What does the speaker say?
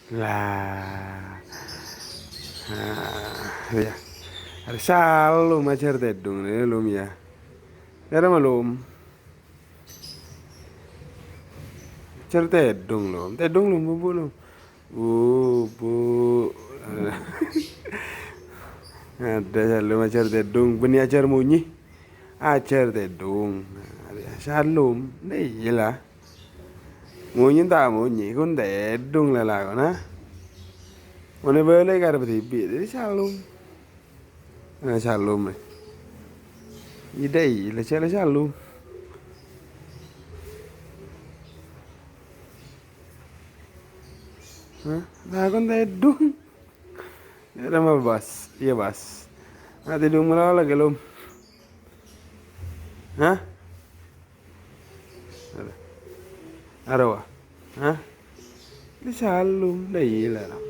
Lah, ya. Ada shalom ajar tedung nih lum ya. Ada malum. Ajar tedung lum bu lum. Bu. Ada shalom ajar tedung. Beni ajar munyi. Ajar tedung. Shalom. Nih lah. Munyi tak munyi. Kun tedung lah kona. Mana boleh kar beribi. Jadi shalom. Shalom nih. Idai lah shalom. Hah? Lah kon tedung. Ada mah bas. Iya bas. Nah tedung malah lagi lum. Hah? Ada wah. Hah? Ini shalom. Dah iya lah.